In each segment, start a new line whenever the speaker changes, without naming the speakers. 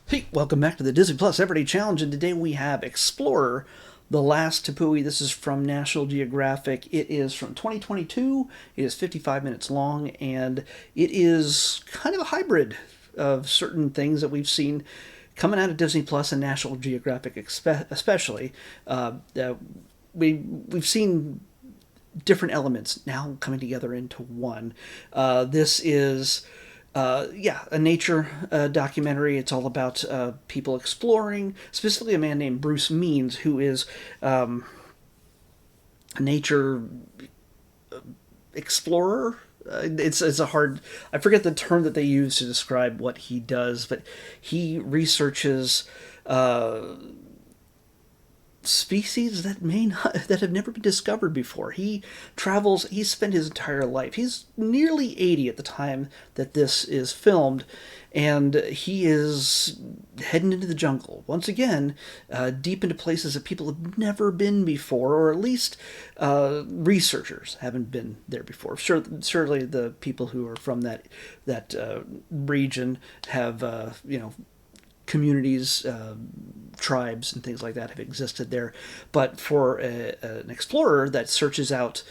Hey, welcome back to the Disney Plus Everyday Challenge, and today we have Explorer, The Last Tepui. This is from National Geographic. It is from 2022. It is 55 minutes long, and it is kind of a hybrid of certain things that we've seen coming out of Disney Plus and National Geographic, especially. We've seen different elements now coming together into one. This is a nature documentary. It's all about people exploring, specifically a man named Bruce Means, who is a nature explorer. It's a hard. I forget the term that they use to describe what he does, but he researches species that may not that have never been discovered before. He travels. He spent his entire life. He's nearly 80 at the time that this is filmed, and he is heading into the jungle once again, deep into places that people have never been before, or at least researchers haven't been there before. Surely the people who are from that region have communities, tribes, and things like that have existed there. But for an explorer that searches out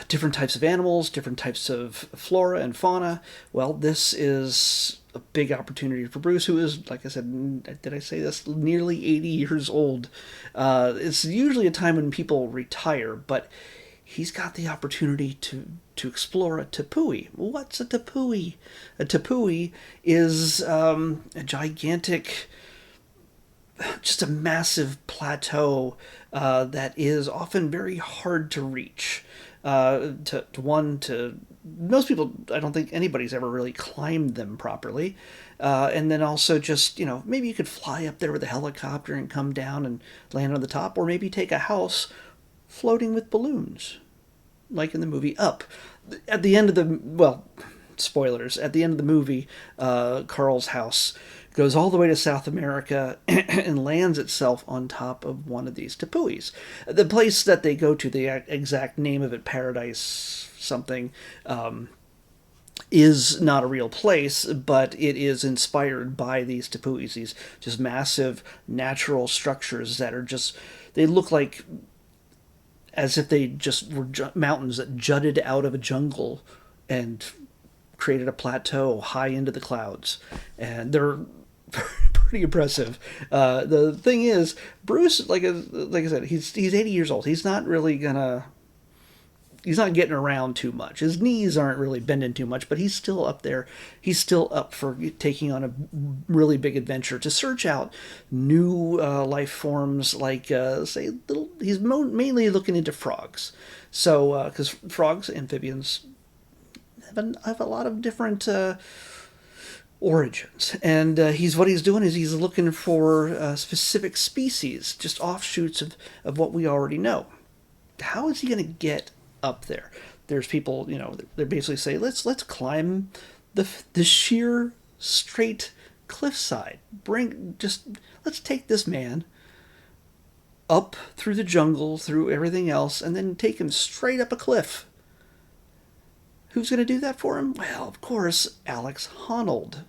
different types of animals, different types of flora and fauna, well, this is a big opportunity for Bruce, who is, like I said, did I say this? Nearly 80 years old. It's usually a time when people retire, but he's got the opportunity to explore a tepui. What's a tepui? A tepui is a gigantic, just a massive plateau that is often very hard to reach. To most people, I don't think anybody's ever really climbed them properly. And then also just, maybe you could fly up there with a helicopter and come down and land on the top, or maybe take a house floating with balloons, like in the movie Up. At the end of spoilers, at the end of the movie, Carl's house goes all the way to South America and lands itself on top of one of these tepuis. The place that they go to, the exact name of it, Paradise something, is not a real place, but it is inspired by these tepuis, these just massive natural structures that are just, they look like as if they just were mountains that jutted out of a jungle and created a plateau high into the clouds. And they're pretty impressive. The thing is, Bruce, like I said, he's 80 years old. He's not really gonna. He's not getting around too much. His knees aren't really bending too much, but he's still up there. He's still up for taking on a really big adventure to search out new life forms, like say little. He's mainly looking into frogs, so because frogs, amphibians, have a lot of different origins, and what he's doing is he's looking for specific species, just offshoots of what we already know. How is he going to get up there? There's people, they basically say, let's climb the sheer straight cliffside. Let's take this man up through the jungle, through everything else, and then take him straight up a cliff. Who's going to do that for him? Well, of course, Alex Honnold.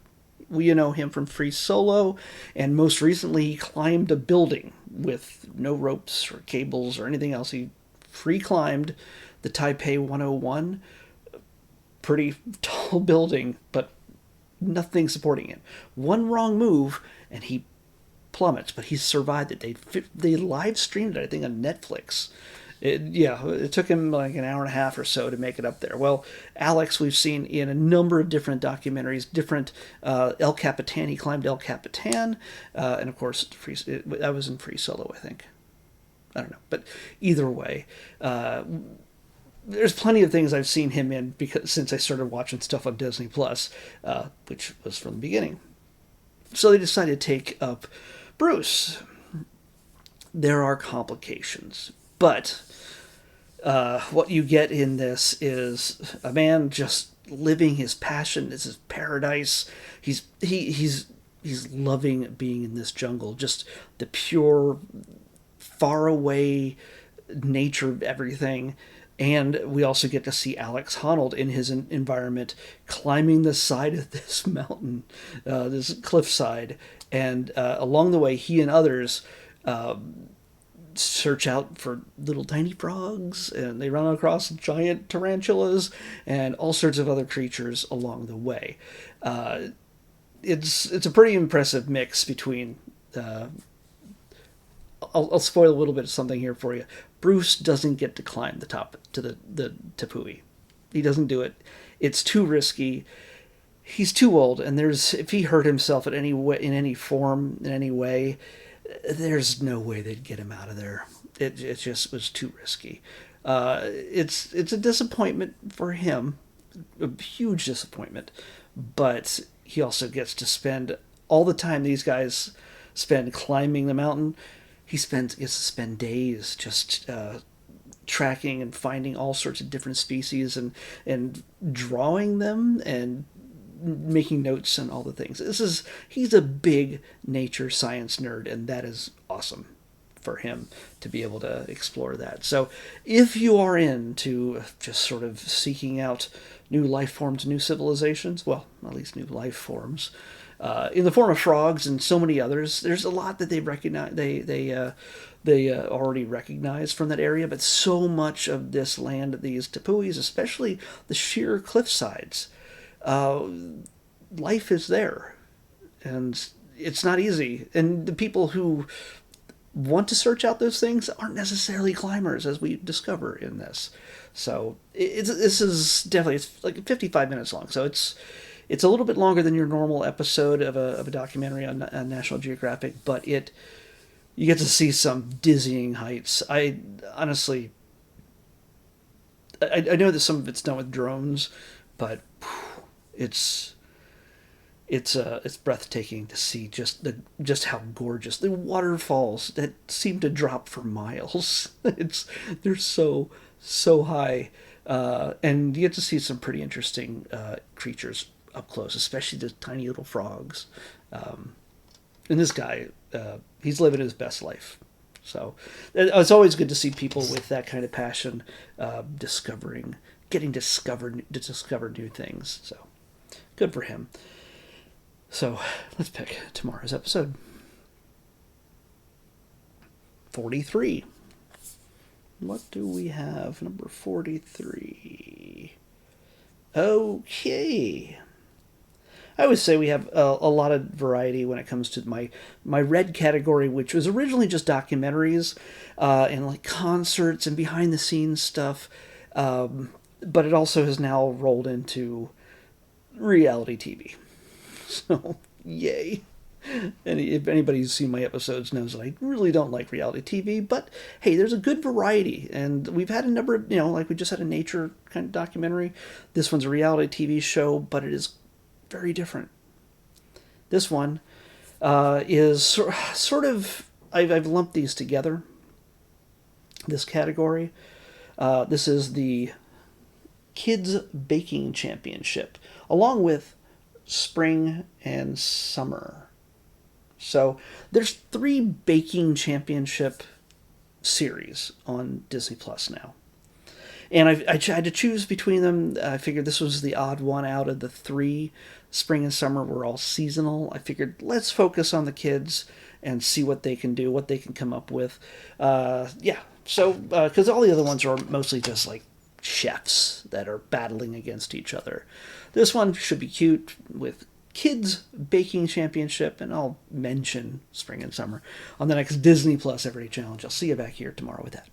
We know him from Free Solo, and most recently he climbed a building with no ropes or cables or anything else. He free climbed the Taipei 101, pretty tall building, but nothing supporting it. One wrong move, and he plummets, but he survived it. They live streamed it, I think, on Netflix. It took him like an hour and a half or so to make it up there. Well, Alex, we've seen in a number of different documentaries, different El Capitan. He climbed El Capitan, and of course, that was in Free Solo, I think. I don't know, but either way, there's plenty of things I've seen him in because since I started watching stuff on Disney Plus, which was from the beginning. So they decided to take up Bruce. There are complications, but what you get in this is a man just living his passion. This is paradise. He's loving being in this jungle. Just the pure, far away nature of everything. And we also get to see Alex Honnold in his environment climbing the side of this mountain, this cliffside. And along the way, he and others search out for little tiny frogs, and they run across giant tarantulas and all sorts of other creatures along the way. It's a pretty impressive mix between. I'll spoil a little bit of something here for you. Bruce doesn't get to climb the top to the Tepui. He doesn't do it. It's too risky. He's too old, and if he hurt himself in any way, in any form, in any way, there's no way they'd get him out of there. It just was too risky. It's a disappointment for him, a huge disappointment, but he also gets to spend all the time these guys spend climbing the mountain. Gets to spend days just tracking and finding all sorts of different species and drawing them and making notes and all the things. He's a big nature science nerd, and that is awesome for him to be able to explore that. So if you are into just sort of seeking out new life forms, new civilizations, well, at least new life forms, in the form of frogs and so many others, there's a lot that they've recognized. They already recognized from that area, but so much of this land, these Tepuis, especially the sheer cliff sides, life is there, and it's not easy. And the people who want to search out those things aren't necessarily climbers, as we discover in this. So this is definitely, it's like 55 minutes long, so it's a little bit longer than your normal episode of a documentary on National Geographic, but you get to see some dizzying heights. I honestly, I know that some of it's done with drones, but it's breathtaking to see just how gorgeous the waterfalls that seem to drop for miles. They're so high, and you get to see some pretty interesting creatures up close, especially the tiny little frogs. And this guy, he's living his best life. So it's always good to see people with that kind of passion, getting to discover new things. So good for him. So let's pick tomorrow's episode. 43. What do we have? Number 43. Okay. I always say we have a lot of variety when it comes to my red category, which was originally just documentaries and like concerts and behind the scenes stuff, but it also has now rolled into reality TV. So yay! And if anybody who's seen my episodes knows that I really don't like reality TV, but hey, there's a good variety, and we've had a number of, like we just had a nature kind of documentary. This one's a reality TV show, but it is very different. This one is sort of, I've lumped these together, this category. This is the Kids Baking Championship, along with Spring and Summer. So there's 3 baking championship series on Disney Plus now. And I tried to choose between them. I figured this was the odd one out of the 3. Spring and Summer were all seasonal. I figured let's focus on the kids and see what they can do, what they can come up with. So because all the other ones are mostly just like chefs that are battling against each other. This one should be cute with Kids Baking Championship, and I'll mention Spring and Summer on the next Disney Plus Everyday Challenge. I'll see you back here tomorrow with that.